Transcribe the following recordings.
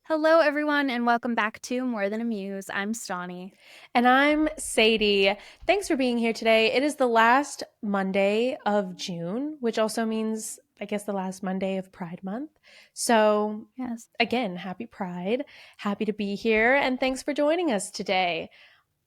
Hello, everyone, and welcome back to More Than a Muse. I'm Stani. And I'm Sadie. Thanks for being here today. It is the last Monday of June, which also means, I guess, the last Monday of Pride Month. So, Yes. again, happy Pride. Happy to be here. And thanks for joining us today.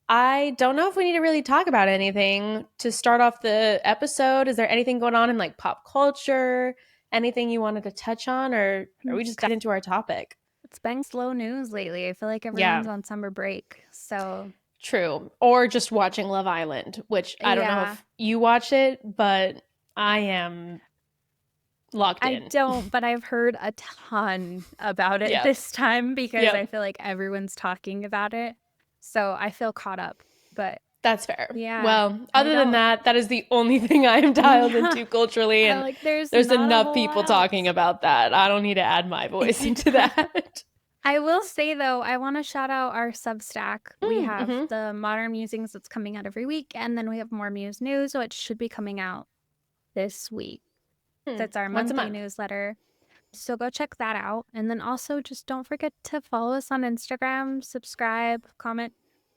I don't know if we need to really talk about anything to start off the episode. Is there anything going on in like pop culture? Anything you wanted to touch on, or are we just diving into our topic? It's been slow news lately. I feel like Yeah. everyone's on summer break. So, True. Or just watching Love Island, which I don't know yeah, if you watch it, but I am locked I in. don't, but I've heard a ton about it Yep. this time because I Yep. feel like everyone's talking about it. So I feel caught up. But That's fair. yeah, Well, I other than don't, that, that is the only thing I am dialed yeah, into culturally, I and like there's there's not a enough whole people lot talking else. about that. I don't need to add my voice into that. I will say though, I want to shout out our Substack. We have Mm-hmm. the Modern Musings that's coming out every week, and then we have more Muse news, which should be coming out this week. That's our Once a monthly month. newsletter. So go check that out. And then also just don't forget to follow us on Instagram, subscribe, comment,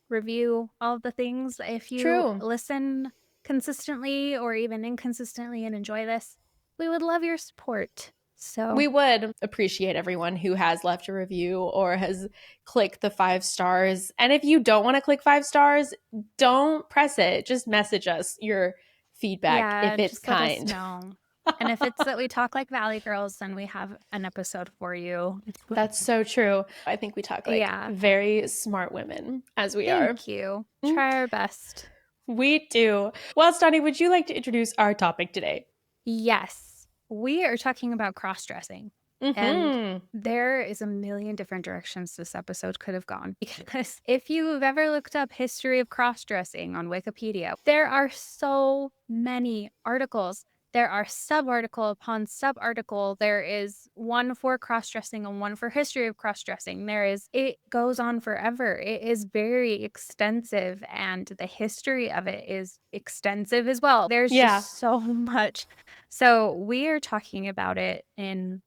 review, all of the things. If you True. listen consistently or even inconsistently and enjoy this, we would love your support. So We would appreciate everyone who has left a review or has clicked the 5 stars. And if you don't want to click 5 stars, don't press it. Just message us your feedback yeah, if it's just let us kind. know. And if it's that we talk like Valley Girls, then we have an episode for you. That's so true. I think we talk like Yeah. very smart women as we are. Thank you. Mm, Try our best. we do. Well, Stoney, would you like to introduce our topic today? Yes. We are talking about cross dressing. And Mm-hmm. there is a million different directions this episode could have gone. Because if you've ever looked up history of cross dressing on Wikipedia, there are so many articles. There are sub-article upon sub-article. There is one for cross-dressing and one for history of cross-dressing. It goes on forever. It is very extensive, and the history of it is extensive as well. There's Yeah, just so much. So we are talking about it in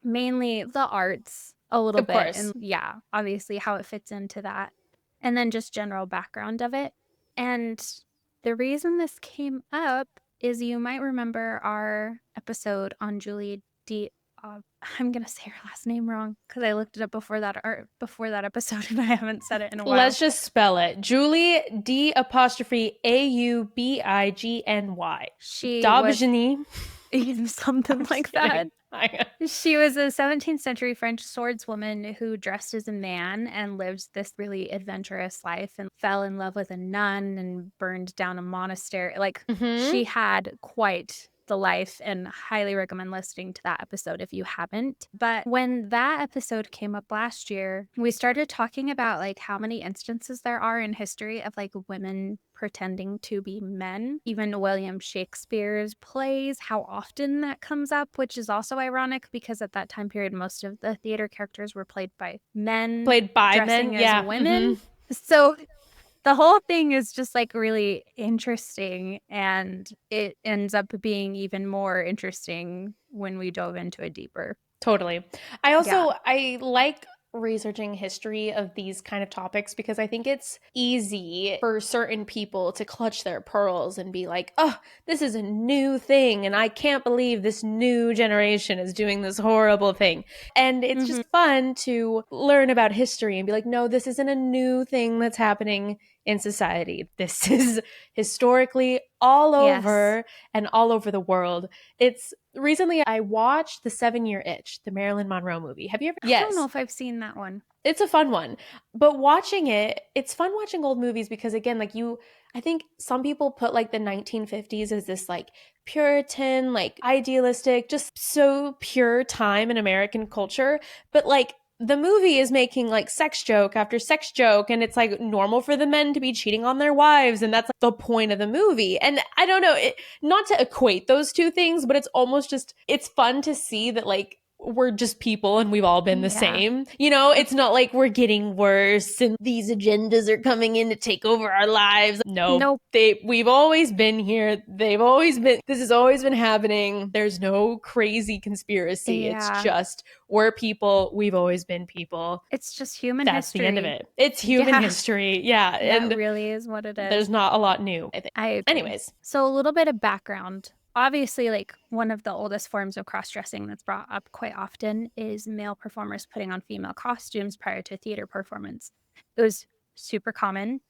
mainly the arts a little of bit, course. and yeah, obviously how it fits into that, and then just general background of it. And the reason this came up is you might remember our episode on Julie D. I'm gonna say her last name wrong because I looked it up before that episode and I haven't said it in a while. Let's just spell it. Julie D apostrophe Aubigny. She was Daubigny. something I'm just like kidding. that. She was a 17th century French swordswoman who dressed as a man and lived this really adventurous life and fell in love with a nun and burned down a monastery. Like, Mm-hmm. she had quite the life, and highly recommend listening to that episode if you haven't. But when that episode came up last year, we started talking about like how many instances there are in history of like women pretending to be men. Even William Shakespeare's plays, how often that comes up, which is also ironic because at that time period, most of the theater characters were played by men Played by men. dressing as Yeah. women. So the whole thing is just like really interesting, and it ends up being even more interesting when we dove into it deeper. Totally. Yeah. I like researching history of these kind of topics because I think it's easy for certain people to clutch their pearls and be like, "Oh, this is a new thing and I can't believe this new generation is doing this horrible thing." And it's Mm-hmm. just fun to learn about history and be like, "No, this isn't a new thing that's happening in society. This is historically all Yes. over and all over the world." It's recently I watched The 7 Year Itch, the Marilyn Monroe movie. Have you ever? I don't know Yes. if I've seen that one. It's a fun one. But watching it, it's fun watching old movies because again, like I think some people put like the 1950s as this like Puritan, like idealistic, just so pure time in American culture, but like the movie is making like sex joke after sex joke, and it's like normal for the men to be cheating on their wives, and that's like the point of the movie. And I don't know, not to equate those two things, but it's almost just it's fun to see that like we're just people and we've all been the Yeah. same. You know, it's not like we're getting worse and these agendas are coming in to take over our lives. No, Nope. we've always been here. This has always been happening. There's no crazy conspiracy. It's Yeah. just we're people. We've always been people. It's just human That's the end of history. it. It's human Yeah. history. Yeah. That And really is what it there's is. not a lot new, I think. I agree. Anyways. So a little bit of background. Obviously, like one of the oldest forms of cross-dressing that's brought up quite often is male performers putting on female costumes prior to theater performance. It was super common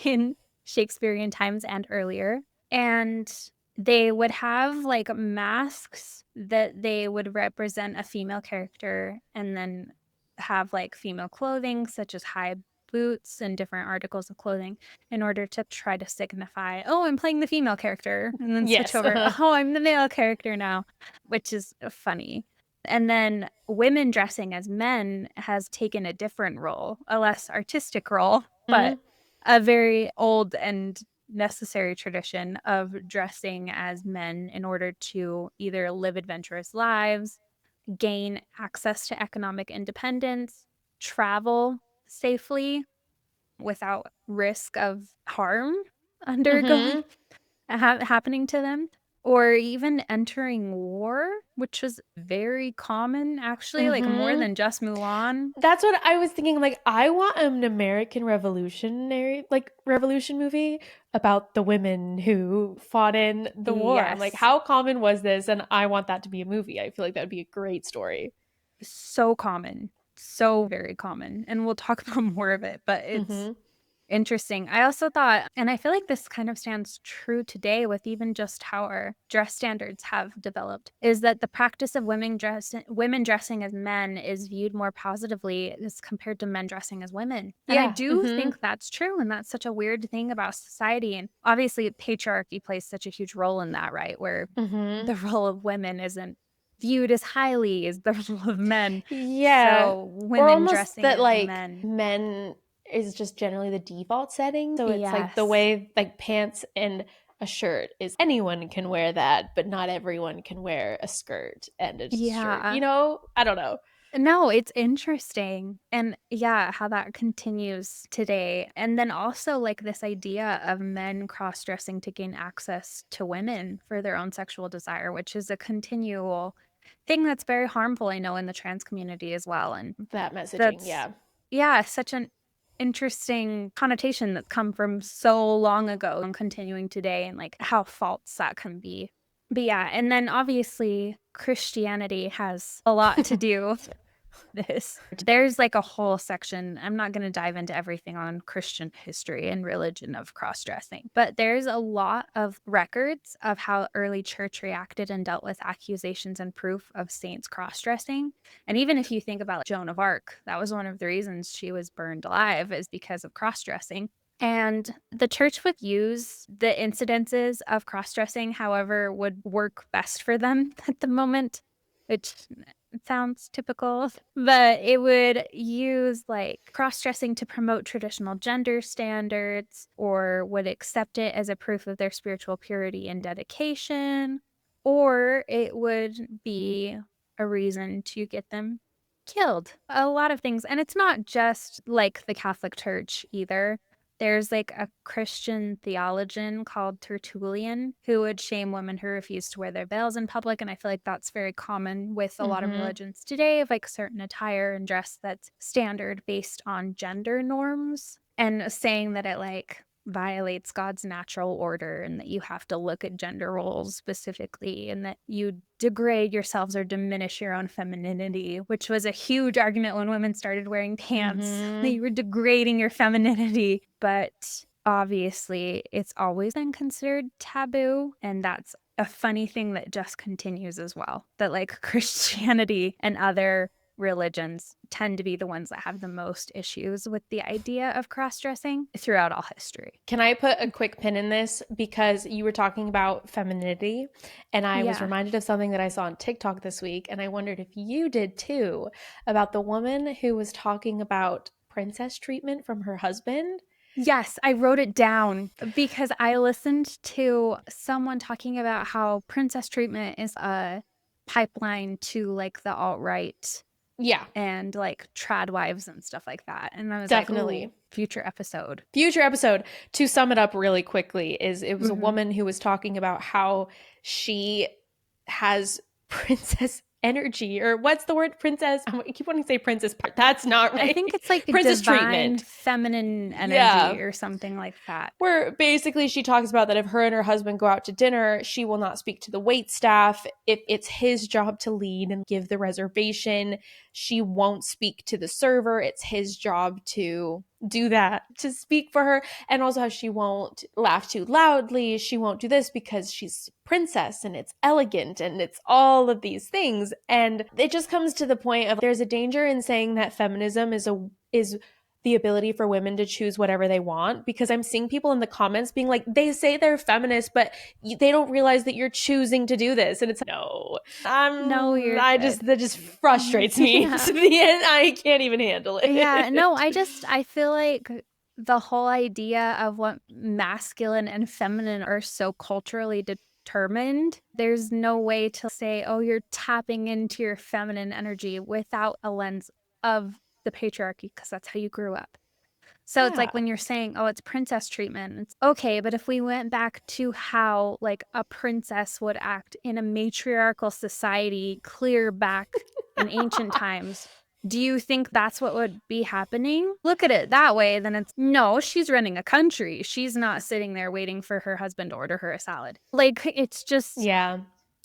in Shakespearean times and earlier. And they would have like masks that they would represent a female character and then have like female clothing, such as high boots and different articles of clothing in order to try to signify, oh, I'm playing the female character, and then switch Yes. over, oh, I'm the male character now, which is funny. And then women dressing as men has taken a different role, a less artistic role, but Mhm. a very old and necessary tradition of dressing as men in order to either live adventurous lives, gain access to economic independence, travel safely without risk of harm undergoing Mhm. happening to them, or even entering war, which was very common actually, like more Mhm. than just Mulan. That's what I was thinking. Like, I want an American revolution movie about the women who fought in the war. I'm like, Yes, how common was this? And I want that to be a movie. I feel like that would be a great story. so common, so very common, and we'll talk about more of it, but it's Mm-hmm. interesting. I also thought, and I feel like this kind of stands true today with even just how our dress standards have developed, is that the practice of women dressing as men is viewed more positively as compared to men dressing as women. And I Yeah. do Mm-hmm. think that's true. And that's such a weird thing about society. And obviously patriarchy plays such a huge role in that, right? Where Mm-hmm. the role of women isn't viewed as highly as the role of men. Yeah. So Or women almost dressing that as like men. men is just generally the default setting. So it's like the Yes. way like pants and a shirt is anyone can wear that, but not everyone can wear a skirt and a shirt. Yeah. I don't know. No, it's interesting. And yeah, how that continues today. And then also like this idea of men cross-dressing to gain access to women for their own sexual desire, which is a continual thing that's very harmful, I know, in the trans community as well. And That messaging, that's, yeah. yeah, such an interesting connotation that's come from so long ago and continuing today, and like how false that can be. But yeah, and then obviously Christianity has a lot to do this. There's like a whole section. I'm not going to dive into everything on Christian history and religion of cross dressing, but there's a lot of records of how early church reacted and dealt with accusations and proof of saints cross dressing. And even if you think about like, Joan of Arc, that was one of the reasons she was burned alive, is because of cross dressing. And the church would use the incidences of cross dressing, however, would work best for them at the moment, which it sounds typical, but it would use like cross dressing to promote traditional gender standards, or would accept it as a proof of their spiritual purity and dedication, or it would be a reason to get them killed. A lot of things. And it's not just like the Catholic Church either. There's like a Christian theologian called Tertullian who would shame women who refuse to wear their veils in public. And I feel like that's very common with a lot of Mm-hmm. religions today, of like certain attire and dress that's standard based on gender norms, and saying that it like violates God's natural order and that you have to look at gender roles specifically and that you degrade yourselves or diminish your own femininity, which was a huge argument when women started wearing pants. That Mm-hmm. you were degrading your femininity. But obviously, it's always been considered taboo. And that's a funny thing that just continues as well. That like Christianity and other religions tend to be the ones that have the most issues with the idea of cross dressing throughout all history. Can I put a quick pin in this because you were talking about femininity and I was Yeah. reminded of something that I saw on TikTok this week and I wondered if you did too, about the woman who was talking about princess treatment from her husband. Yes, I wrote it down because I listened to someone talking about how princess treatment is a pipeline to like the alt-right Yeah, and like trad wives and stuff like that. And I was like, ooh, definitely. future episode. Future episode, to sum it up really quickly, is it was a Mhm. woman who was talking about how she has princess energy, or what's the word, princess, I keep wanting to say princess, but that's not I think right. it's like Princess divine treatment. feminine energy Yeah, or something like that. where basically she talks about that if her and her husband go out to dinner, she will not speak to the wait staff. If it's his job to lead and give the reservation, she won't speak to the server. It's his job to do that, to speak for her. And also how she won't laugh too loudly. She won't do this because she's a princess and it's elegant and it's all of these things. And it just comes to the point of there's a danger in saying that feminism is the ability for women to choose whatever they want, because I'm seeing people in the comments being like, they say they're feminist, but they don't realize that you're choosing to do this. And it's like, no, No, you're I good. just, that just frustrates me Yeah. to the end. I can't even handle Yeah, no, it. I feel like the whole idea of what masculine and feminine are so culturally determined, there's no way to say, oh, you're tapping into your feminine energy without a lens of the patriarchy, because that's how you grew up. So it's Yeah. like when you're saying, oh, it's princess treatment, it's okay. But if we went back to how like a princess would act in a matriarchal society, clear back in ancient times, do you think that's what would be happening? Look at it that way, then it's no, she's running a country. She's not sitting there waiting for her husband to order her a salad. Like, it's just, Yeah.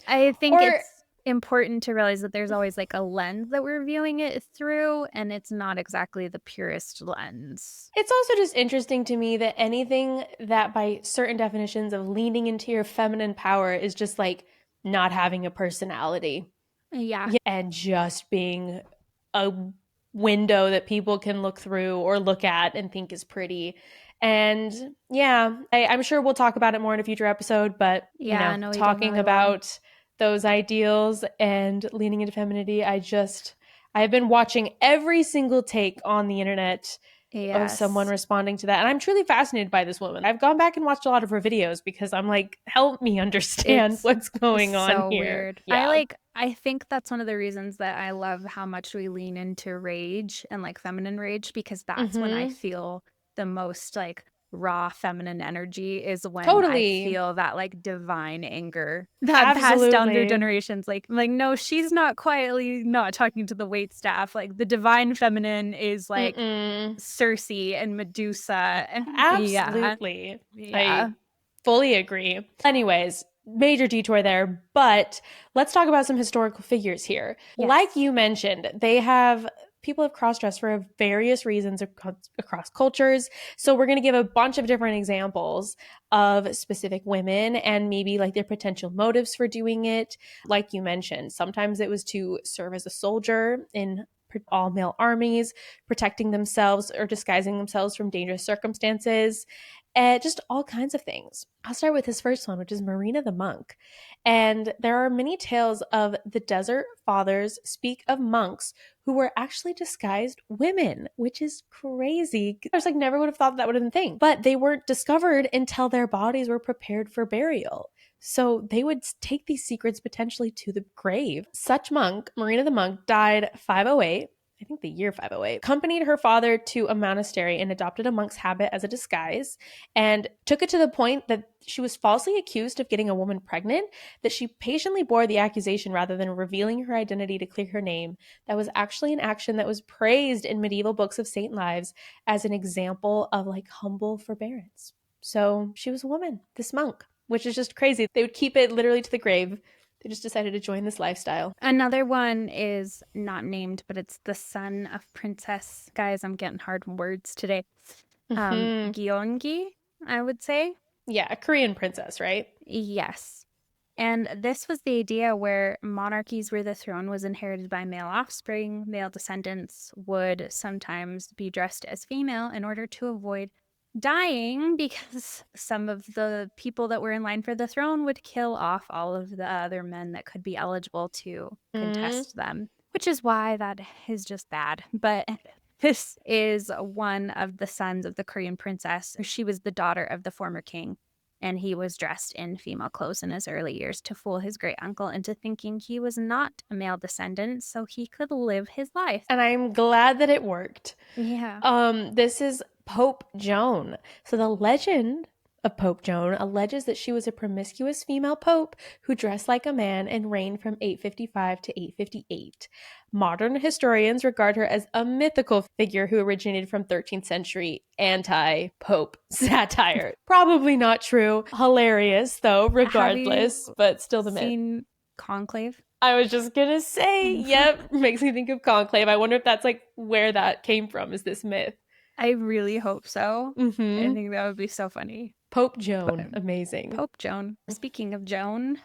I think Or it's important to realize that there's always like a lens that we're viewing it through, and it's not exactly the purest lens. it's also just interesting to me that anything that by certain definitions of leaning into your feminine power is just like not having a personality. Yeah. And just being a window that people can look through or look at and think is pretty. And yeah, I'm sure we'll talk about it more in a future episode, but Yeah, no, we talking definitely will. about those ideals and leaning into femininity, I've been watching every single take on the internet of someone Yes. responding to that. And I'm truly fascinated by this woman. I've gone back and watched a lot of her videos because I'm like, help me understand It's what's going on so here. weird. Yeah. I think that's one of the reasons that I love how much we lean into rage and like feminine rage, because that's when I Mm-hmm. feel the most like raw feminine energy, is when I Totally. feel that like divine anger that passed down through Absolutely. generations. Like no, she's not quietly not talking to the wait staff. Like the divine feminine is like Mm-mm. Cersei and Medusa and yeah. Absolutely. Yeah. I fully agree. Anyways, major detour there, but let's talk about some historical figures here. Like Yes. you mentioned, people have cross-dressed for various reasons across cultures. So we're going to give a bunch of different examples of specific women and maybe like their potential motives for doing it. Like you mentioned, sometimes it was to serve as a soldier in all male armies, protecting themselves or disguising themselves from dangerous circumstances, and just all kinds of things. I'll start with this first one, which is Marina the monk. And there are many tales of the desert fathers speak of monks who were actually disguised women, which is crazy. I was like, never would have thought that would have been a thing. But they weren't discovered until their bodies were prepared for burial. So they would take these secrets potentially to the grave. Such monk, Marina the monk, died 508. I think the year 508, accompanied her father to a monastery and adopted a monk's habit as a disguise, and took it to the point that she was falsely accused of getting a woman pregnant, that she patiently bore the accusation rather than revealing her identity to clear her name. That was actually an action that was praised in medieval books of saint lives as an example of like humble forbearance. So she was a woman, this monk, which is just crazy. They would keep it literally to the grave. They just decided to join this lifestyle. Another one is not named, but it's the son of Princess. Guys, I'm getting hard words today. Mm-hmm. Gyeonggi, I would say. Yeah, a Korean princess, right? Yes. And this was the idea where monarchies where the throne was inherited by male offspring, male descendants would sometimes be dressed as female in order to avoid dying, because some of the people that were in line for the throne would kill off all of the other men that could be eligible to Mm-hmm. contest them, which is why that is just bad. But this is one of the sons of the Korean princess. She was the daughter of the former king. and he was dressed in female clothes in his early years to fool his great uncle into thinking he was not a male descendant so he could live his life. And I'm glad that it worked. Yeah. This is Pope Joan. So the legend of Pope Joan alleges that she was a promiscuous female pope who dressed like a man and reigned from 855 to 858. Modern historians regard her as a mythical figure who originated from 13th century anti-pope satire. Probably not true. Hilarious though, regardless, but still the myth. Seen Conclave? I was just gonna say, yep, makes me think of Conclave. I wonder if that's like where that came from, is this myth. I really hope so. Mm-hmm. I think that would be so funny. Pope Joan, amazing. Pope Joan. Speaking of Joan,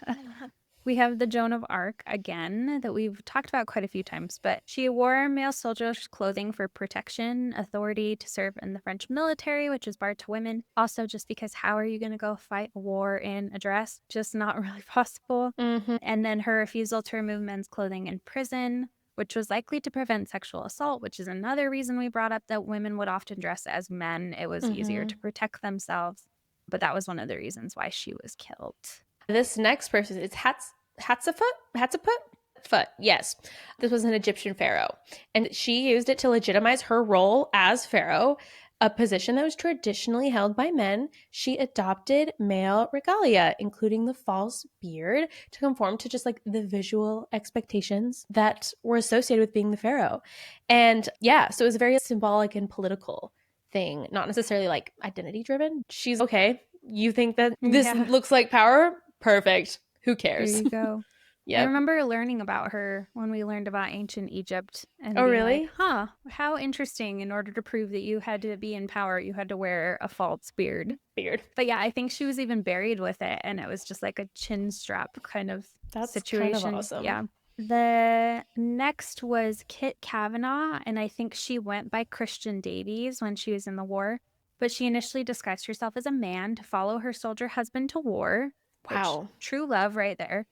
we have the Joan of Arc again that we've talked about quite a few times, but she wore male soldiers' clothing for protection, authority to serve in the French military, which is barred to women. Also, just because how are you going to go fight a war in a dress? Just not really possible. Mm-hmm. And then her refusal to remove men's clothing in prison, which was likely to prevent sexual assault, which is another reason we brought up that women would often dress as men. It was easier to protect themselves. But that was one of the reasons why she was killed. This next person is Hatshepsut? Yes. This was an Egyptian pharaoh. And she used it to legitimize her role as pharaoh, a position that was traditionally held by men. She adopted male regalia, including the false beard, to conform to just like the visual expectations that were associated with being the pharaoh. And yeah, so it was a very symbolic and political thing, not necessarily like identity driven. She's okay. You think that this looks like power? Perfect. Who cares? There you go. Yeah. I remember learning about her when we learned about ancient Egypt and oh, being really? like, huh, how interesting. In order to prove that you had to be in power, you had to wear a false beard. But yeah, I think she was even buried with it, and it was just like a chin strap kind of situation. That's kind of awesome. Yeah. The next was Kit Kavanaugh, and I think she went by Christian Davies when she was in the war. But she initially disguised herself as a man to follow her soldier husband to war. Wow. Which, true love right there.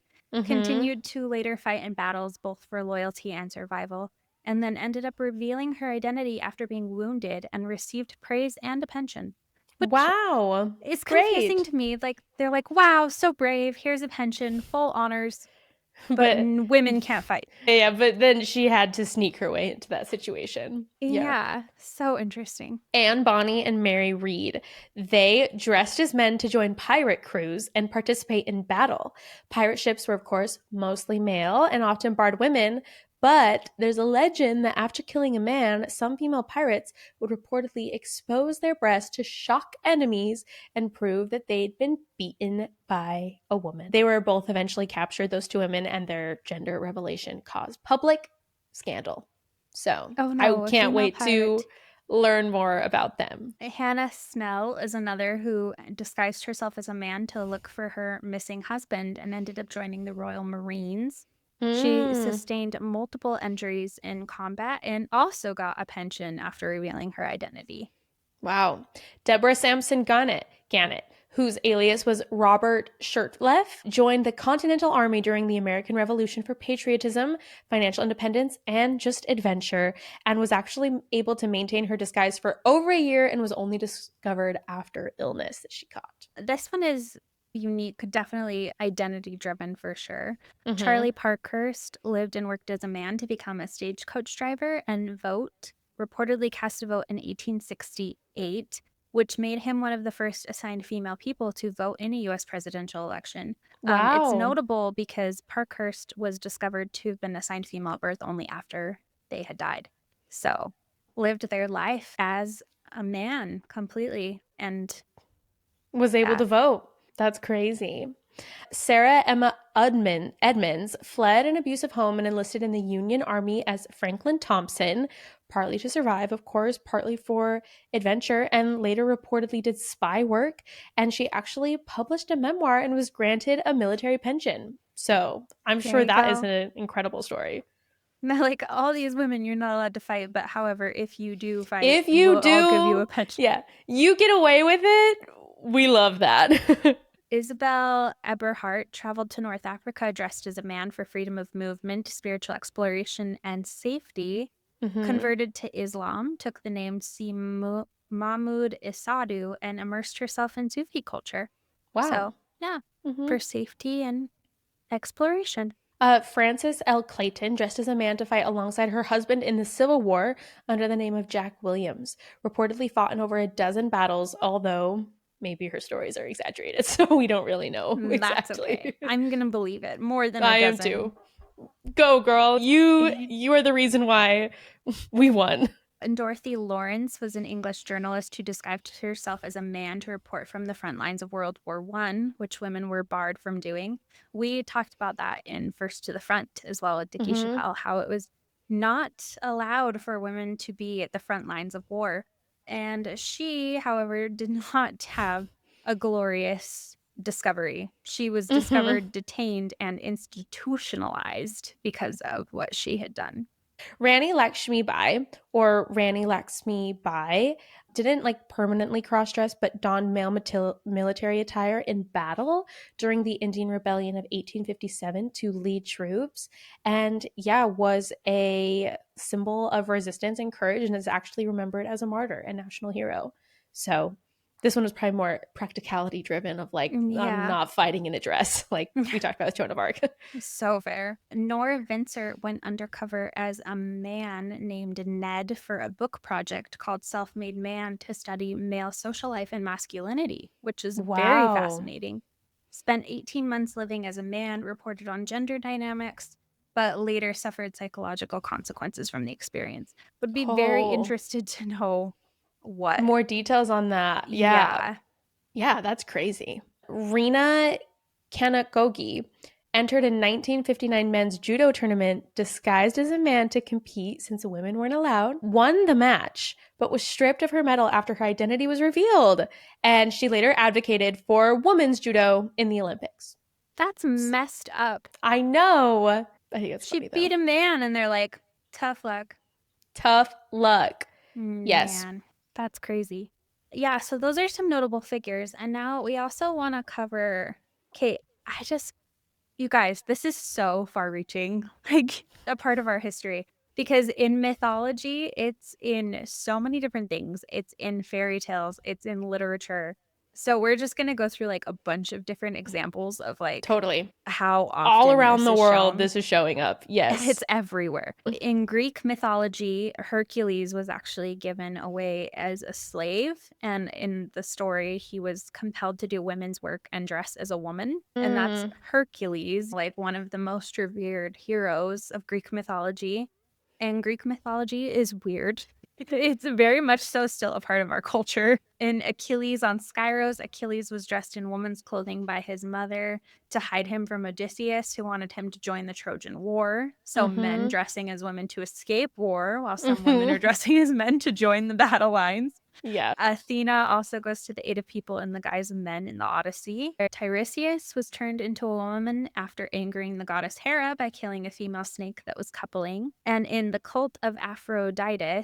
Continued to later fight in battles both for loyalty and survival, and then ended up revealing her identity after being wounded and received praise and a pension. Wow. It's confusing to me. Like, they're like, wow, so brave. Here's a pension, full honors. But women can't fight. Yeah, but then she had to sneak her way into that situation. Yeah, so interesting. Anne Bonny and Mary Read. They dressed as men to join pirate crews and participate in battle. Pirate ships were, of course, mostly male and often barred women, but there's a legend that after killing a man, some female pirates would reportedly expose their breasts to shock enemies and prove that they'd been beaten by a woman. They were both eventually captured, those two women, and their gender revelation caused public scandal. So I can't wait to learn more about them. Hannah Snell is another who disguised herself as a man to look for her missing husband and ended up joining the Royal Marines. She sustained multiple injuries in combat and also got a pension after revealing her identity. Wow. Deborah Sampson Gannett, whose alias was Robert Shirtleff, joined the Continental Army during the American Revolution for patriotism, financial independence, and just adventure, and was actually able to maintain her disguise for over a year and was only discovered after illness that she caught. This one is unique, definitely identity driven for sure. Charlie Parkhurst lived and worked as a man to become a stagecoach driver and reportedly cast a vote in 1868, which made him one of the first assigned female people to vote in a U.S. presidential election. Wow. It's notable because Parkhurst was discovered to have been assigned female at birth only after they had died. So lived their life as a man completely and was able to vote. That's crazy. Sarah Emma Edmonds fled an abusive home and enlisted in the Union Army as Franklin Thompson, partly to survive, of course, partly for adventure, and later reportedly did spy work. And she actually published a memoir and was granted a military pension. So I'm sure that is an incredible story. Now, like, all these women, you're not allowed to fight, but however, if you do fight, I'll give you a pension. Yeah, you get away with it. We love that. Isabel Eberhardt traveled to North Africa dressed as a man for freedom of movement, spiritual exploration, and safety. Converted to Islam, took the name Si Mahmoud Isadu, and immersed herself in Sufi culture. Wow. So, yeah, Mm-hmm. for safety and exploration. Frances L. Clayton dressed as a man to fight alongside her husband in the Civil War under the name of Jack Williams. Reportedly fought in over a dozen battles, although maybe her stories are exaggerated, so we don't really know That's okay. exactly. I'm going to believe it. More than a I am dozen. too. Go, girl. You are the reason why we won. And Dorothy Lawrence was an English journalist who disguised herself as a man to report from the front lines of World War One, which women were barred from doing. We talked about that in First to the Front as well at Dickie Mm-hmm. Chappelle, how it was not allowed for women to be at the front lines of war. And she, however, did not have a glorious discovery. She was Mm-hmm. discovered, detained, and institutionalized because of what she had done. Rani Lakshmi Bai, or Rani Lakshmi Bai, didn't like permanently cross dress, but donned male military attire in battle during the Indian Rebellion of 1857 to lead troops. And yeah, was a symbol of resistance and courage, and is actually remembered as a martyr and national hero. So this one was probably more practicality driven of like, I'm Yeah. not fighting in a dress, like we talked about with Joan of Arc. So fair. Nora Vincer went undercover as a man named Ned for a book project called Self Made Man to study male social life and masculinity, which is very Wow. fascinating. Spent 18 months living as a man, reported on gender dynamics, but later suffered psychological consequences from the experience. Would be very Oh, interested to know what. more details on that. Yeah. Yeah, Yeah, that's crazy. Rina Kanakogi entered a 1959 men's judo tournament disguised as a man to compete since women weren't allowed, won the match, but was stripped of her medal after her identity was revealed. And she later advocated for women's judo in the Olympics. that's messed up. I know. I think it's She funny though. beat a man, and they're like, tough luck. Tough luck. Yes. Man, that's crazy. Yeah, so those are some notable figures. And now we also want to cover. Okay, you guys, this is so far reaching, like a part of our history. Because in mythology, it's in so many different things. It's in fairy tales, it's in literature. So we're just going to go through like a bunch of different examples of like Totally. how All often around this the is world, shown. this is showing up. It's Yes. everywhere. In Greek mythology, Hercules was actually given away as a slave. And in the story, he was compelled to do women's work and dress as a woman. And that's Mm. Hercules, like one of the most revered heroes of Greek mythology. And Greek mythology is weird. It's very much so still a part of our culture. In Achilles on Skyros, Achilles was dressed in woman's clothing by his mother to hide him from Odysseus, who wanted him to join the Trojan War. So men Mm-hmm. dressing as women to escape war, while some women Mm-hmm. are dressing as men to join the battle lines. Yeah. Athena also goes to the aid of people in the guise of men in the Odyssey. Tiresias was turned into a woman after angering the goddess Hera by killing a female snake that was coupling. And in the cult of Aphrodite,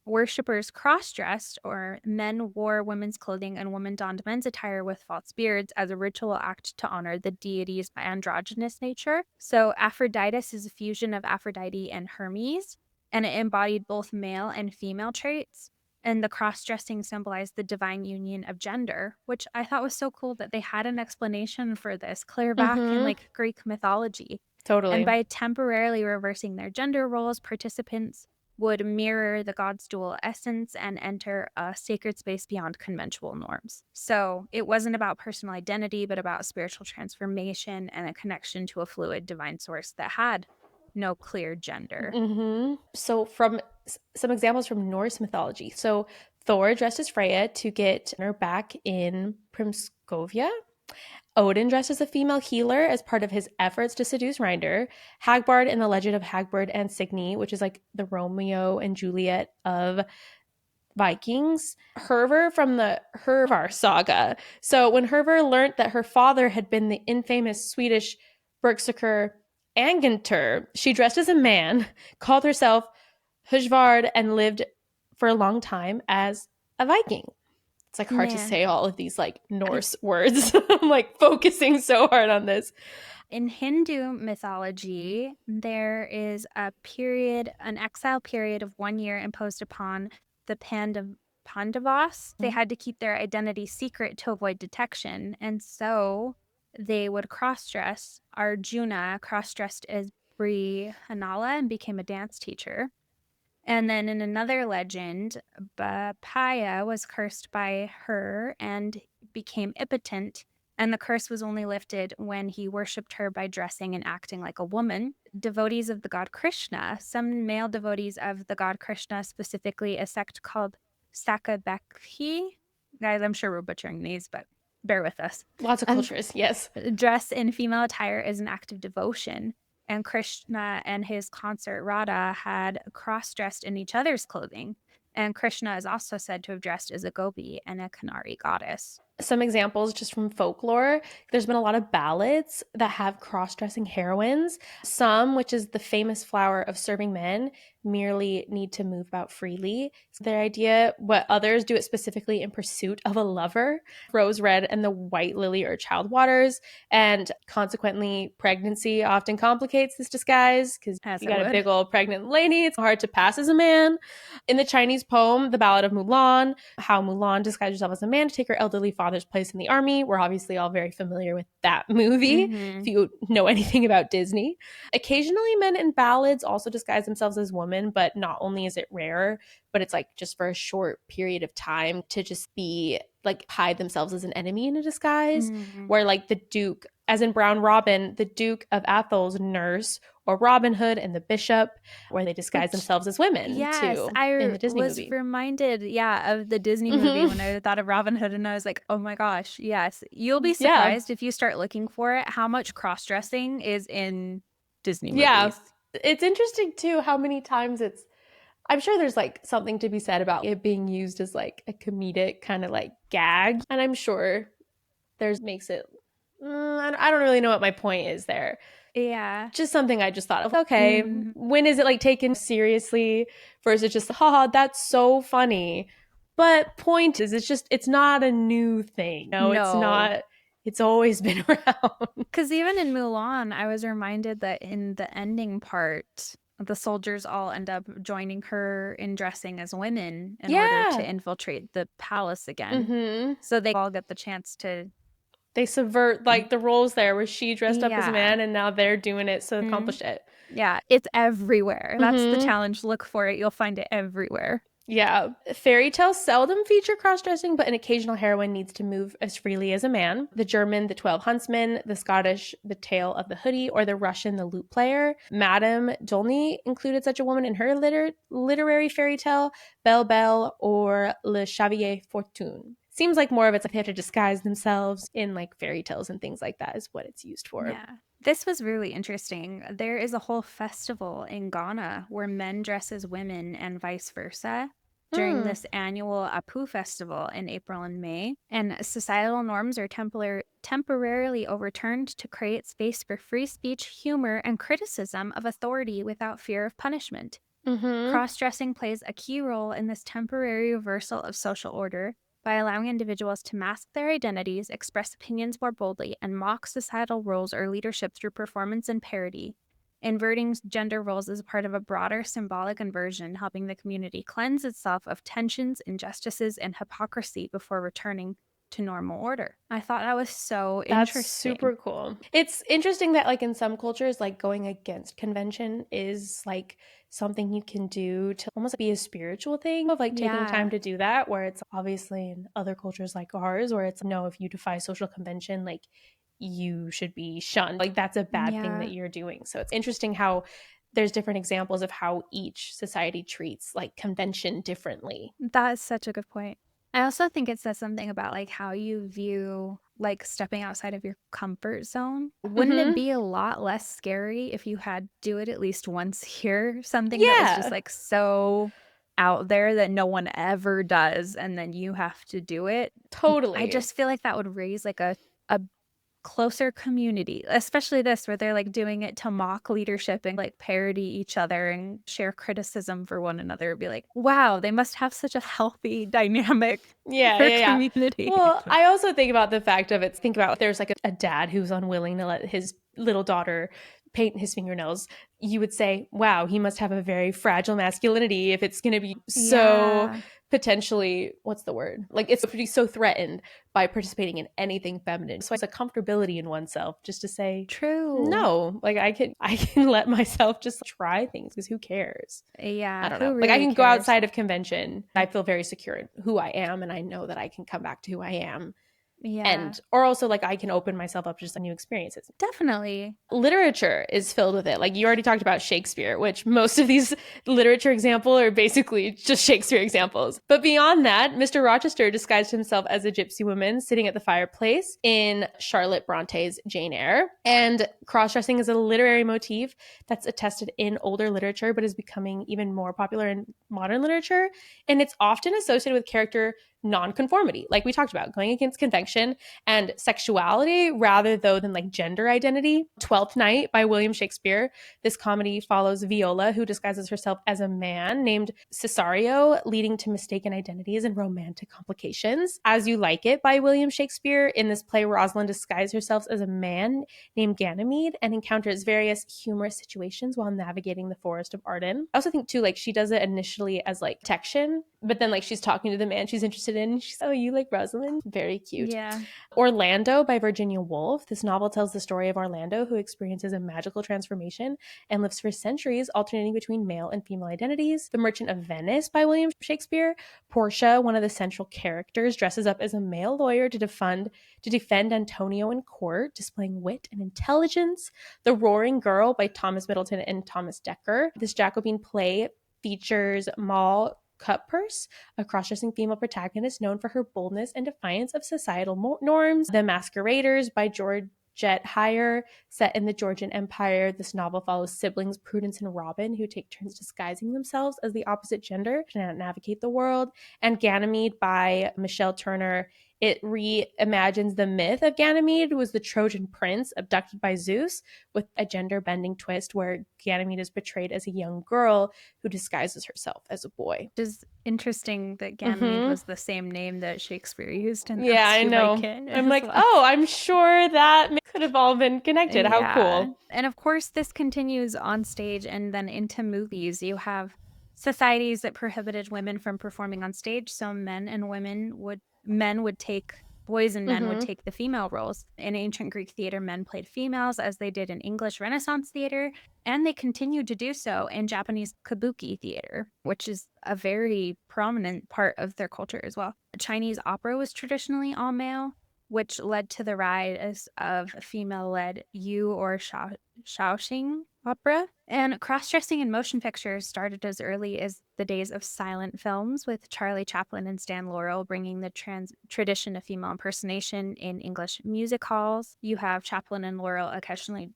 worshippers cross-dressed, or men wore women's clothing and women donned men's attire with false beards as a ritual act to honor the deity's androgynous nature. So Aphrodite is a fusion of Aphrodite and Hermes, and it embodied both male and female traits. And the cross-dressing symbolized the divine union of gender, which I thought was so cool that they had an explanation for this clear back in Mm-hmm. like Greek mythology. And Totally. by temporarily reversing their gender roles, participants would mirror the god's dual essence and enter a sacred space beyond conventional norms. So it wasn't about personal identity, but about spiritual transformation and a connection to a fluid divine source that had no clear gender. Mm-hmm. So, from some examples from Norse mythology. So, Thor dressed as Freya to get her back in Primskovia. Odin dressed as a female healer as part of his efforts to seduce Reindr. Hagbard in the legend of Hagbard and Signy, which is like the Romeo and Juliet of Vikings. Hervor from the Hervar saga. So when Hervor learned that her father had been the infamous Swedish Berserker Angantyr, she dressed as a man, called herself Hujvard, and lived for a long time as a Viking. It's like hard to Man, say all of these like I Norse words. I'm like focusing so hard on this. in Hindu mythology, there is a period, an exile period of 1 year imposed upon the Pandavas. They Mhm. had to keep their identity secret to avoid detection. And so they would cross-dress. Arjuna cross-dressed as Brihanala and became a dance teacher. And then in another legend, Bapaya was cursed by her and became impotent. And the curse was only lifted when he worshipped her by dressing and acting like a woman. Devotees of the god Krishna, some male devotees of the god Krishna, specifically a sect called Sakabekhi. Guys, I'm sure we're butchering these, but bear with us. Lots of cultures, yes. Dress in female attire is an act of devotion. And Krishna and his consort Radha had cross-dressed in each other's clothing. And Krishna is also said to have dressed as a gopi and a Kanari goddess. Some examples just from folklore. There's been a lot of ballads that have cross-dressing heroines. Some, which is the famous flower of serving men, merely need to move about freely. So their idea, what others do it specifically in pursuit of a lover. Rose red and the white lily are child waters, and consequently, pregnancy often complicates this disguise because As you it got a would. big old pregnant lady. It's hard to pass as a man. In the Chinese poem, The Ballad of Mulan, how Mulan disguised herself as a man to take her elderly father's place in the army. We're obviously all very familiar with that movie, if you know anything about Disney. Occasionally, men in ballads also disguise themselves as women, but not only is it rare, but it's like just for a short period of time to just be like hide themselves as an enemy in a disguise, where like the Duke, as in Brown Robin, the Duke of Athol's nurse, or Robin Hood and the Bishop, where they disguise themselves as women Yes, too in I the Disney was movie. reminded, of the Disney movie when I thought of Robin Hood, and I was like, oh my gosh, yes. You'll be Yeah. surprised if you start looking for it how much cross-dressing is in Disney Yeah. movies. It's interesting too how many times I'm sure there's like something to be said about it being used as like a comedic kind of like gag. And I'm sure there's makes it, I don't really know what my point is there. Yeah. Just something I just thought of. Okay, Mhm. when is it like taken seriously versus just, haha, that's so funny. But point is, it's not a new thing. No, it's No. not, it's always been around. Because even in Mulan, I was reminded that in the ending part, the soldiers all end up joining her in dressing as women in order to Yeah. infiltrate the palace again. Mm-hmm. So they all get the chance to, They subvert like the roles there where she dressed up as a yeah. man and now they're doing it to Mhm. accomplish it. Yeah, it's everywhere. That's the Mm-hmm. challenge. Look for it. You'll find it everywhere. Yeah. Fairy tales seldom feature cross dressing, but an occasional heroine needs to move as freely as a man. The German, the 12 Huntsmen, the Scottish, the Tale of the Hoodie, or the Russian, the Lute Player. Madame Dolny included such a woman in her literary fairy tale, Belle Belle, or Le Chevalier Fortune. Seems like more of it's like they have to disguise themselves in like fairy tales and things like that is what it's used for. Yeah. This was really interesting. There is a whole festival in Ghana where men dress as women and vice versa during Hmm. this annual Apu festival in April and May. And societal norms are temporarily overturned to create space for free speech, humor, and criticism of authority without fear of punishment. Mm-hmm. Cross dressing plays a key role in this temporary reversal of social order by allowing individuals to mask their identities, express opinions more boldly, and mock societal roles or leadership through performance and parody. Inverting gender roles is part of a broader symbolic inversion, helping the community cleanse itself of tensions, injustices, and hypocrisy before returning to normal order. I thought that was so That's interesting. super cool. It's interesting that like in some cultures, like going against convention is like something you can do to almost be a spiritual thing of like taking time to do that, where it's obviously in other cultures like ours, where it's no, if you defy social convention, like you should be shunned. Like that's a bad thing that you're doing. So it's interesting how there's different examples of how each society treats like convention differently. That is such a good point. I also think it says something about like how you view like stepping outside of your comfort zone. Wouldn't it Mm-hmm. be a lot less scary if you had do it at least once here? Something that was just Yeah, like so out there that no one ever does, and then you have to do it. I totally. just feel like that would raise like a closer community, especially this where they're like doing it to mock leadership and like parody each other and share criticism for one another. It'd be like, wow, they must have such a healthy dynamic Yeah, for yeah, yeah. community. Well, I also think about the fact of it. Think about if there's like a dad who's unwilling to let his little daughter paint his fingernails. You would say, wow, he must have a very fragile masculinity if it's going to be so Yeah. potentially, what's the word? Like it's pretty so threatened by participating in anything feminine. So it's a comfortability in oneself just to say, True. no, like I can let myself just try things because who cares? I Yeah, don't who know. Like I really can go cares? outside of convention. I feel very secure in who I am and I know that I can come back to who I am. Yeah, And or also like I can open myself up to just new experiences. definitely. Literature is filled with it. Like you already talked about Shakespeare, which most of these literature examples are basically just Shakespeare examples. But beyond that, Mr. Rochester disguised himself as a gypsy woman sitting at the fireplace in Charlotte Bronte's Jane Eyre. And cross-dressing is a literary motif that's attested in older literature, but is becoming even more popular in modern literature. And it's often associated with character nonconformity, like we talked about, going against convention and sexuality rather though than like gender identity. Twelfth Night by William Shakespeare. This comedy follows Viola, who disguises herself as a man named Cesario, leading to mistaken identities and romantic complications. As You Like It by William Shakespeare. In this play, Rosalind disguises herself as a man named Ganymede and encounters various humorous situations while navigating the forest of Arden. I also think too, like she does it initially as like protection, but then like she's talking to the man she's interested in. She's, oh, you like Rosalind? Very cute. Yeah. Orlando by Virginia Woolf. This novel tells the story of Orlando, who experiences a magical transformation and lives for centuries, alternating between male and female identities. The Merchant of Venice by William Shakespeare. Portia, one of the central characters, dresses up as a male lawyer to defend Antonio in court, displaying wit and intelligence. The Roaring Girl by Thomas Middleton and Thomas Dekker. This Jacobin play features Moll Cutpurse, a cross-dressing female protagonist known for her boldness and defiance of societal norms. The Masqueraders by Georgette Heyer, set in the Georgian Empire. This novel follows siblings Prudence and Robin, who take turns disguising themselves as the opposite gender to navigate the world. And Ganymede by Michelle Turner. It reimagines the myth of Ganymede, who was the Trojan prince abducted by Zeus, with a gender-bending twist where Ganymede is portrayed as a young girl who disguises herself as a boy. Which is interesting that Ganymede Mm-hmm. was the same name that Shakespeare used in Yeah, As I You Like know. It I'm as like, well. oh, I'm sure that could have all been connected. How Yeah. cool. And of course, this continues on stage and then into movies. You have societies that prohibited women from performing on stage, so men would take boys and men would Mm-hmm. take the female roles. In ancient Greek theater, men played females as they did in English Renaissance theater, and they continued to do so in Japanese kabuki theater, which is a very prominent part of their culture as well. Chinese opera was traditionally all male, which led to the rise of female-led Yu or Shaoxing opera. And cross-dressing in motion pictures started as early as the days of silent films, with Charlie Chaplin and Stan Laurel bringing the tradition of female impersonation in English music halls. You have Chaplin and Laurel occasionally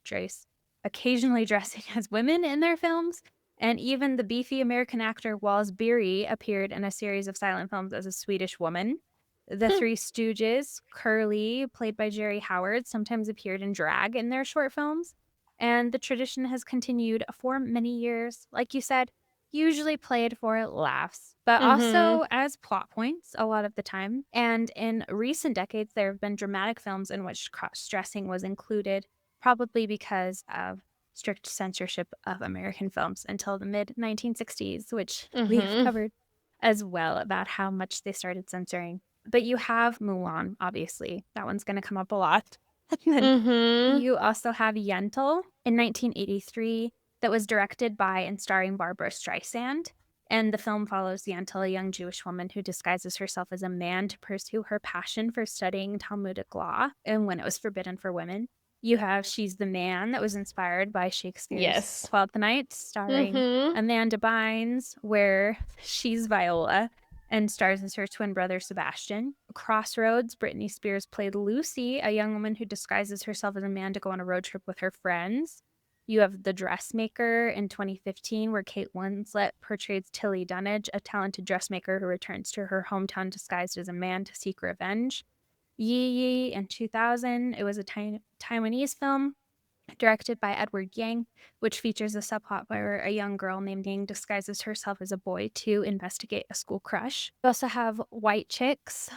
dressing as women in their films. And even the beefy American actor Wallace Beery appeared in a series of silent films as a Swedish woman. The Three Stooges, Curly, played by Jerry Howard, sometimes appeared in drag in their short films. And the tradition has continued for many years. Like you said, usually played for laughs, but Mm-hmm. also as plot points a lot of the time. And in recent decades, there have been dramatic films in which cross-dressing was included, probably because of strict censorship of American films until the mid 1960s, which we've Mm-hmm. covered as well about how much they started censoring. But you have Mulan, obviously. That one's going to come up a lot. And then Mm-hmm. you also have Yentl in 1983 that was directed by and starring Barbara Streisand. And the film follows Yentl, a young Jewish woman who disguises herself as a man to pursue her passion for studying Talmudic law and when it was forbidden for women. You have She's the Man that was inspired by Shakespeare's Yes. Twelfth Night, starring Mm-hmm. Amanda Bynes, where she's Viola and stars as her twin brother Sebastian. Crossroads, Britney Spears played Lucy, a young woman who disguises herself as a man to go on a road trip with her friends. You have The Dressmaker in 2015, where Kate Winslet portrays Tilly Dunnage, a talented dressmaker who returns to her hometown disguised as a man to seek revenge. Yi Yi in 2000, it was a Taiwanese film directed by Edward Yang, which features a subplot where a young girl named Yang disguises herself as a boy to investigate a school crush. We also have White Chicks,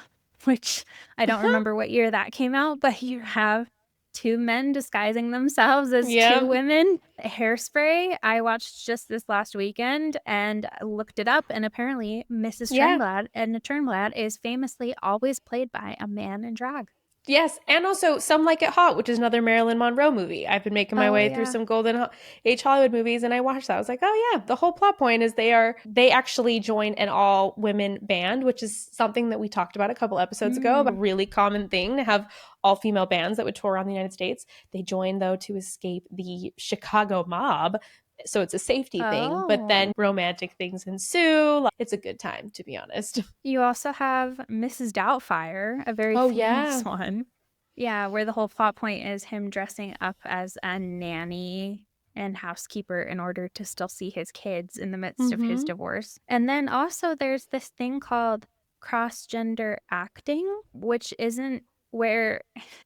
which I don't remember what year that came out, but you have two men disguising themselves as two Yeah. women. Hairspray, I watched just this last weekend and looked it up, and apparently Mrs. Yeah. Turnblad, Edna Turnblad, is famously always played by a man in drag. Yes, and also Some Like It Hot, which is another Marilyn Monroe movie. I've been making my Oh, way through yeah. some age Hollywood movies, and I watched that. I was like, oh yeah, the whole plot point is they actually join an all women band, which is something that we talked about a couple episodes ago. About a really common thing to have all female bands that would tour around the United States. They join though to escape the Chicago mob. So it's a safety thing, but then Oh. romantic things ensue. It's a good time, to be honest. You also have Mrs. Doubtfire, a very Oh famous yeah. one. Yeah, where the whole plot point is him dressing up as a nanny and housekeeper in order to still see his kids in the midst of his Mm-hmm. divorce. And then also there's this thing called cross-gender acting, which isn't where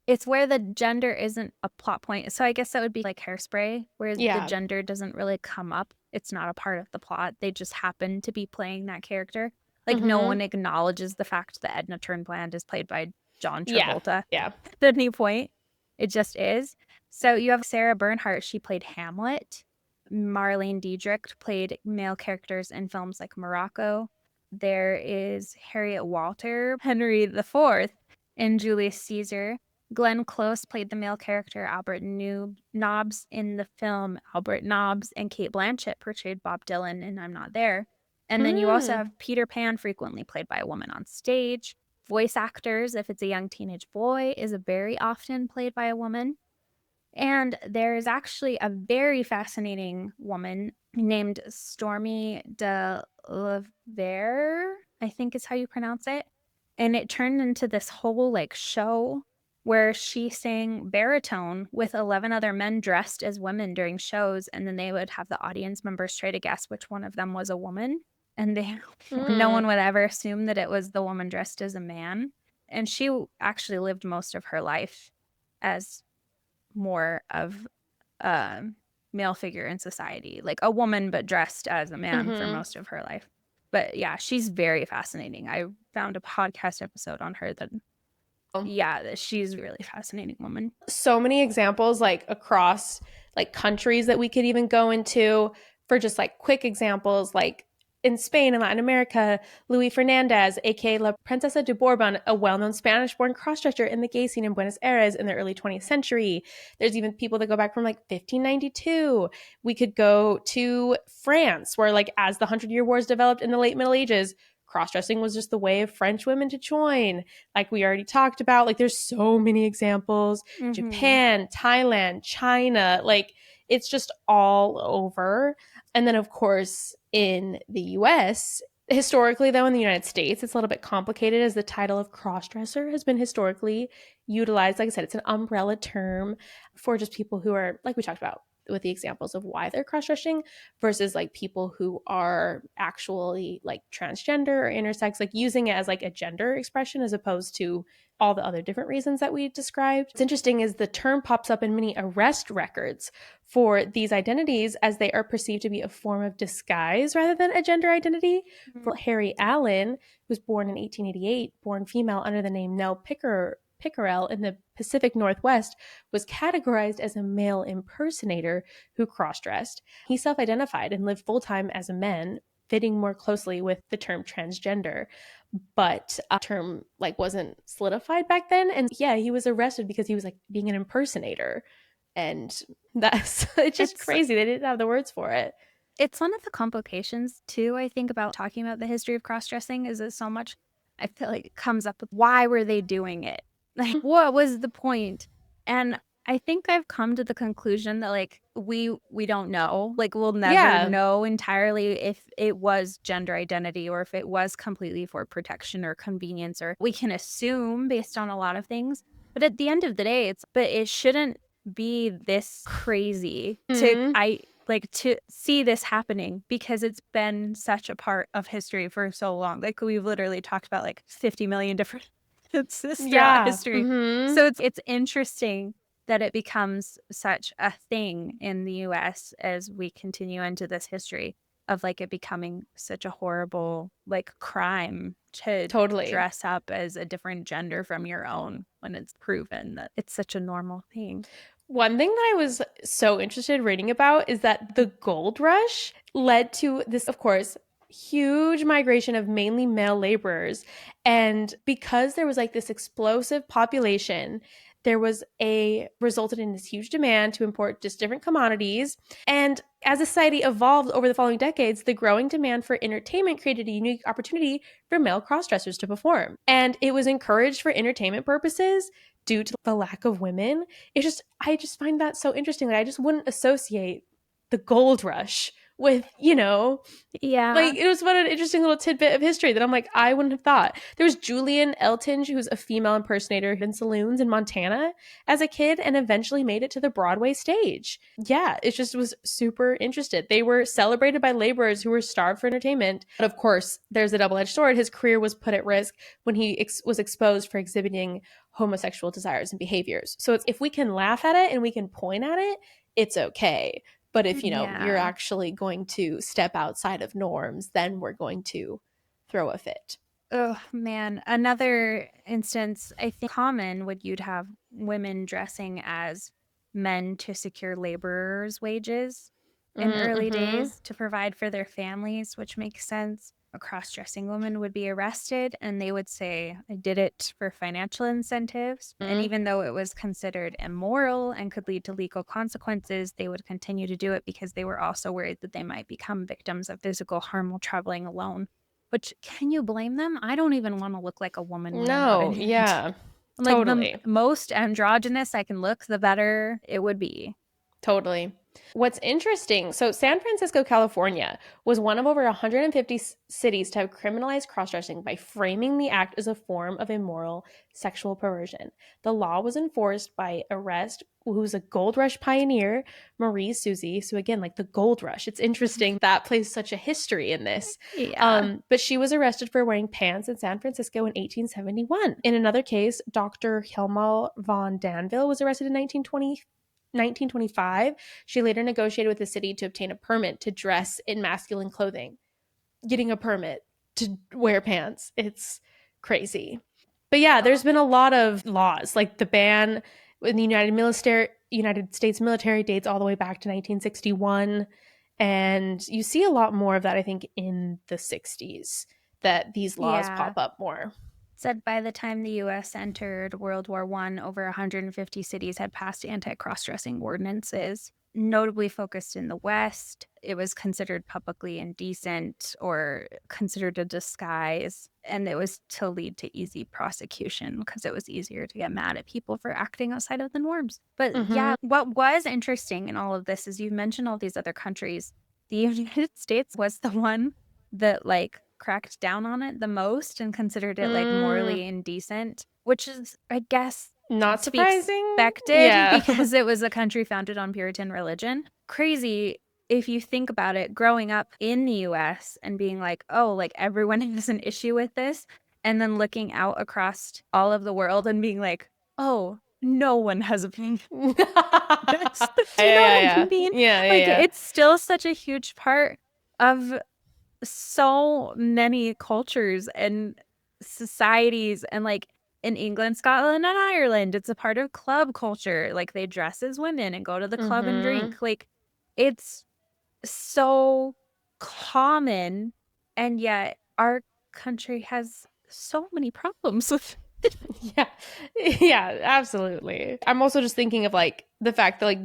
it's where the gender isn't a plot point. So I guess that would be like Hairspray, where the Yeah. gender doesn't really come up. It's not a part of the plot. They just happen to be playing that character. Like, no Mm-hmm. one acknowledges the fact that Edna Turnblad is played by John Yeah. Travolta Yeah. at any point. It just is. So you have Sarah Bernhardt. She played Hamlet. Marlene Dietrich played male characters in films like Morocco. There is Harriet Walter, Henry IV, and Julius Caesar. Glenn Close played the male character Albert Nobbs in the film Albert Nobbs, and Kate Blanchett portrayed Bob Dylan in I'm Not There. And then you also Mm. have Peter Pan, frequently played by a woman on stage. Voice actors, if it's a young teenage boy, is very often played by a woman. And there is actually a very fascinating woman named Stormy de Lavere, I think is how you pronounce it. And it turned into this whole like show where she sang baritone with 11 other men dressed as women during shows. And then they would have the audience members try to guess which one of them was a woman. And no Mm. one would ever assume that it was the woman dressed as a man. And she actually lived most of her life as more of a male figure in society, like a woman but dressed as a man for Mm-hmm. most of her life. But yeah, she's very fascinating. I found a podcast episode on her that she's a really fascinating woman. So many examples like across like countries that we could even go into for just like quick examples, like in Spain and Latin America, Luis Fernandez, aka La Princesa de Bourbon, a well-known Spanish-born crossdresser in the gay scene in Buenos Aires in the early 20th century. There's even people that go back from like 1592. We could go to France, where like as the Hundred Year Wars developed in the late Middle Ages, cross-dressing was just the way of French women to join. Like we already talked about, like there's so many examples. Japan, Thailand, China, like it's just all over. And then, of course, in the US, historically, though, in the United States, it's a little bit complicated as the title of crossdresser has been historically utilized. Like I said, it's an umbrella term for just people who are, like we talked about with the examples of why they're cross-dressing versus like people who are actually like transgender or intersex, like using it as like a gender expression as opposed to all the other different reasons that we described. What's interesting is the term pops up in many arrest records for these identities as they are perceived to be a form of disguise rather than a gender identity. For Harry Allen, who was born in 1888, born female under the name Nell Pickerel in the Pacific Northwest, was categorized as a male impersonator who cross-dressed. He self-identified and lived full-time as a man, fitting more closely with the term transgender, but a term like wasn't solidified back then. And yeah, he was arrested because he was like being an impersonator, and that's it's just It's crazy they didn't have the words for it. it's one of the complications too, I think, about talking about the history of cross-dressing is that so much I feel like it comes up with why were they doing it? Like what was the point? And I think I've come to the conclusion that like we don't know. Like we'll never Yeah. know entirely if it was gender identity or if it was completely for protection or convenience, or we can assume based on a lot of things. But at the end of the day, it shouldn't be this crazy Mm-hmm. to see this happening because it's been such a part of history for so long. Like we've literally talked about like 50 million different instances throughout Yeah. history. Mm-hmm. So it's interesting that it becomes such a thing in the US as we continue into this history. of like it becoming such a horrible like crime to Totally. dress up as a different gender from your own when it's proven that it's such a normal thing. One thing that I was so interested in reading about is that the gold rush led to this, of course, huge migration of mainly male laborers. And because there was like this explosive population, there was a resulted in this huge demand to import just different commodities. And as society evolved over the following decades, the growing demand for entertainment created a unique opportunity for male crossdressers to perform. And it was encouraged for entertainment purposes due to the lack of women. I just find that so interesting that I just wouldn't associate the gold rush with, Yeah. like, it was what an interesting little tidbit of history that I'm like, I wouldn't have thought. There was Julian Eltinge, who's a female impersonator in saloons in Montana as a kid and eventually made it to the Broadway stage. Yeah, it just was super interested. They were celebrated by laborers who were starved for entertainment. But of course, there's a double edged sword. His career was put at risk when he was exposed for exhibiting homosexual desires and behaviors. So if we can laugh at it and we can point at it, it's okay. But if, you're Yeah. actually going to step outside of norms, then we're going to throw a fit. Oh man, another instance I think common would you'd have women dressing as men to secure laborers' wages in early Mm-hmm. days to provide for their families, which makes sense. A cross-dressing woman would be arrested and they would say, I did it for financial incentives. And Mm-hmm. even though it was considered immoral and could lead to legal consequences, they would continue to do it because they were also worried that they might become victims of physical harm while traveling alone. Which, can you blame them? I don't even want to look like a woman when I'm out No, in it. yeah, Like the totally. most androgynous I can look, the better it would be. Totally. What's interesting, so San Francisco, California was one of over 150 cities to have criminalized cross-dressing by framing the act as a form of immoral sexual perversion. The law was enforced by arrest who's a gold rush pioneer, Marie Susie. So again, like the gold rush. It's interesting that plays such a history in this. Yeah. But she was arrested for wearing pants in San Francisco in 1871. In another case, Dr. Helma von Danville was arrested in 1925, she later negotiated with the city to obtain a permit to dress in masculine clothing. Getting a permit to wear pants. It's crazy. But yeah, there's been a lot of laws, like the ban in the United States military dates all the way back to 1961. And you see a lot more of that, I think, in the 60s, that these laws Yeah. pop up more. Said by the time the US entered World War I, over 150 cities had passed anti cross dressing ordinances. Notably focused in the West, it was considered publicly indecent or considered a disguise. And it was to lead to easy prosecution because it was easier to get mad at people for acting outside of the norms. But Mm-hmm. yeah, what was interesting in all of this is you mentioned all these other countries. The United States was the one that like cracked down on it the most and considered it like Mm, morally indecent, which is, I guess, not to be surprising. expected Yeah. because it was a country founded on Puritan religion. Crazy if you think about it, growing up in the US and being like, oh, like everyone has an issue with this. And then looking out across all of the world and being like, oh, no one has a opinion. yeah, Do you know what I yeah, mean? yeah, yeah, Like, yeah. it's still such a huge part of so many cultures and societies. And like in England, Scotland, and Ireland, it's a part of club culture. Like they dress as women and go to the club and Mm-hmm. drink. Like it's so common. And yet our country has so many problems with it. Yeah, yeah, absolutely. I'm also just thinking of like the fact that like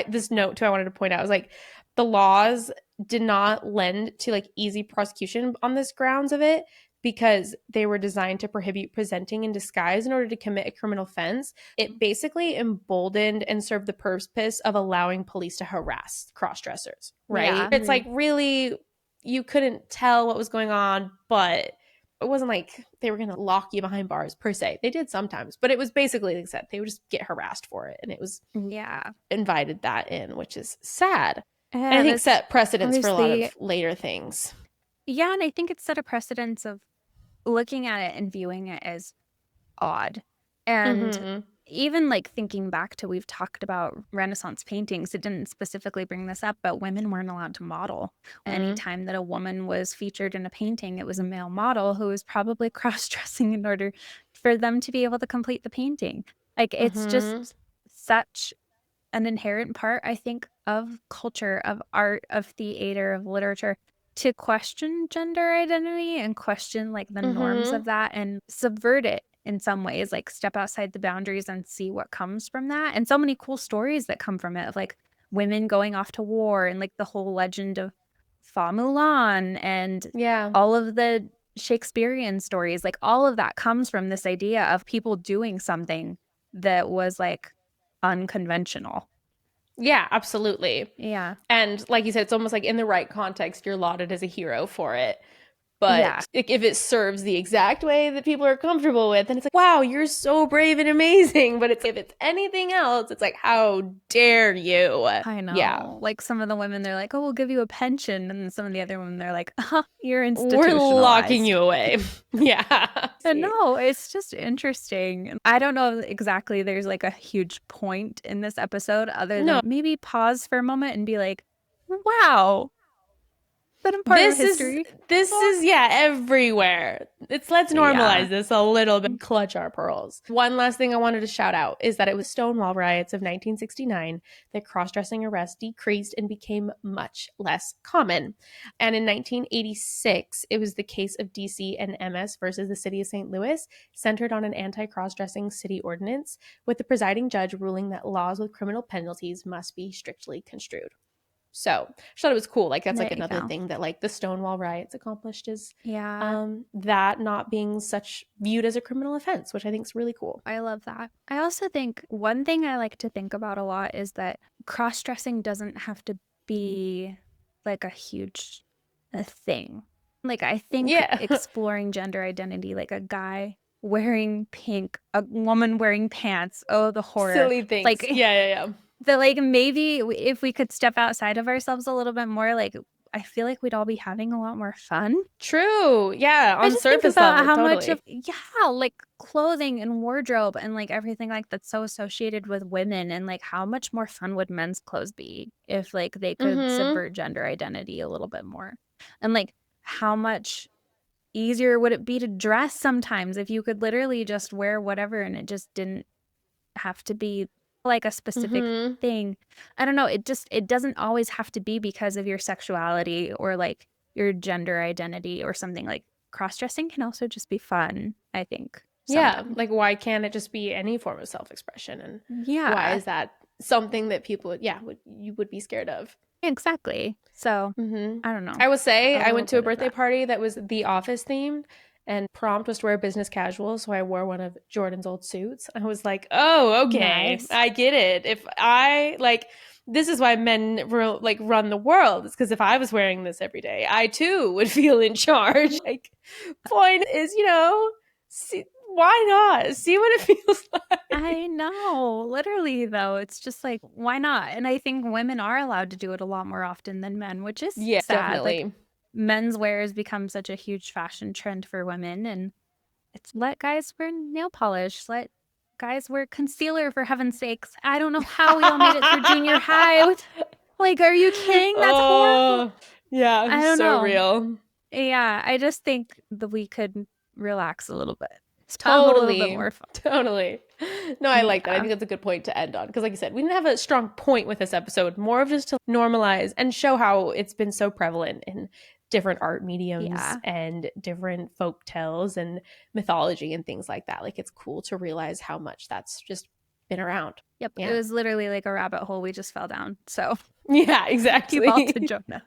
this note too I wanted to point out is like the laws did not lend to like easy prosecution on this grounds of it because they were designed to prohibit presenting in disguise in order to commit a criminal offense. It basically emboldened and served the purpose of allowing police to harass cross-dressers, right? Yeah. It's like really you couldn't tell what was going on, but it wasn't like they were going to lock you behind bars per se. They did sometimes, but it was basically like I said, they would just get harassed for it. And it was Yeah. invited that in, which is sad. And I Yeah. think That's set precedents for a lot obviously, of later things. yeah. And I think it set a precedence of looking at it and viewing it as odd. And Mm-hmm. even like thinking back to, we've talked about Renaissance paintings. It didn't specifically bring this up, but women weren't allowed to model. Anytime that a woman was featured in a painting, it was a male model who was probably cross-dressing in order for them to be able to complete the painting. Like, it's just such an inherent part, I think, of culture, of art, of theater, of literature, to question gender identity and question like the norms of that and subvert it in some ways, like step outside the boundaries and see what comes from that. And so many cool stories that come from it, of like women going off to war, and like the whole legend of Fa Mulan, and Yeah. all of the Shakespearean stories. Like, all of that comes from this idea of people doing something that was like unconventional. Yeah, absolutely. Yeah. And like you said, it's almost like in the right context, you're lauded as a hero for it. Yeah. But if it serves the exact way that people are comfortable with, then it's like, wow, you're so brave and amazing. But if it's anything else, it's like, how dare you? I Yeah. know. Like, some of the women, they're like, oh, we'll give you a pension. And some of the other women, they're like, you're We're locking institutionalized. you away. Yeah. And no, it's just interesting. I don't know exactly, there's like a huge point in this episode other than No, maybe pause for a moment and be like, wow, been a part of this is history this before. is yeah, everywhere. Let's Yeah. normalize this a little bit, clutch our pearls. One last thing I wanted to shout out is that it was Stonewall riots of 1969 that cross-dressing arrests decreased and became much less common. And in 1986, it was the case of DC and MS versus the city of St. Louis, centered on an anti-cross-dressing city ordinance, with the presiding judge ruling that laws with criminal penalties must be strictly construed. So I thought it was cool. Like, that's There like you another go. thing that like the Stonewall riots accomplished, is Yeah. that not being such viewed as a criminal offense, which I think is really cool. I love that. I also think one thing I like to think about a lot is that cross-dressing doesn't have to be like a huge thing. Like, I think Yeah. exploring gender identity, like a guy wearing pink, a woman wearing pants, oh, the horror. Silly things. Like, Yeah. the like, maybe if we could step outside of ourselves a little bit more, like, I feel like we'd all be having a lot more fun. True. Yeah. I On just think surface about level, how much of, totally. yeah, like clothing and wardrobe and like everything like that's so associated with women, and like how much more fun would men's clothes be if like they could Mm-hmm. subvert gender identity a little bit more. And like, how much easier would it be to dress sometimes if you could literally just wear whatever and it just didn't have to be like a specific Mm-hmm. thing. I don't know, it doesn't always have to be because of your sexuality or like your gender identity or something. Like, cross-dressing can also just be fun, I think, Yeah. sometimes. Like, why can't it just be any form of self-expression? And why Yeah, is that something that people, yeah, you would be scared of? exactly. So, Mm-hmm. I don't know, I will say a I little went to a bit of birthday that. party that was The Office themed, and prompt was to wear business casual. So I wore one of Jordan's old suits. I was like, oh, okay, Nice. I get it. If I like, this is why men like run the world. It's because if I was wearing this every day, I too would feel in charge. Like, point is, see, why not? See what it feels like. I know. Literally, though, it's just like, why not? And I think women are allowed to do it a lot more often than men, which is Yeah, sad. Like, definitely. menswear has become such a huge fashion trend for women, and it's let guys wear nail polish, let guys wear concealer, for heaven's sakes. I don't know how we all made it through junior high. Like, are you kidding? That's horrible. Oh, yeah, I don't so know. real. Yeah, I just think that we could relax a little bit. Just have a little bit Totally. more fun. Totally. No, I like that. I Yeah. think that's a good point to end on. Because, like you said, we didn't have a strong point with this episode, more of just to normalize and show how it's been so prevalent in different art mediums Yeah. and different folk tales and mythology and things like that. Like, it's cool to realize how much that's just been around. Yep. It Yeah. was literally like a rabbit hole we just fell down. So Yeah, thank you all to exactly. Jonah.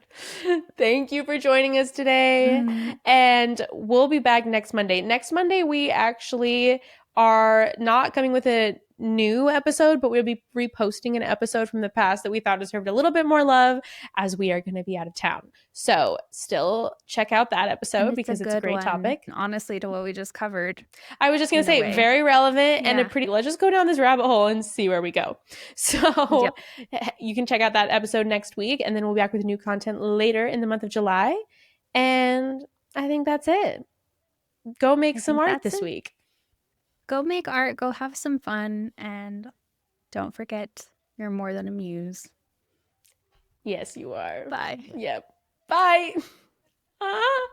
Thank you for joining us today. Mm, And we'll be back next Monday. Next Monday, we actually are not coming with a new episode, but we'll be reposting an episode from the past that we thought deserved a little bit more love, as we are going to be out of town. So still check out that and episode it's a because it's a good great one, topic. honestly, to what we just covered I was just going to in a say, way. very relevant and a Yeah. pretty, let's just go down this rabbit hole and see where we go. So Yep. you can check out that episode next week, and then we'll be back with new content later in the month of July. And I think that's it. Go make I some think art that's this it. week. Go make art, go have some fun, and don't forget you're more than a muse. Yes, you are. Bye. Yep. Bye. Ah.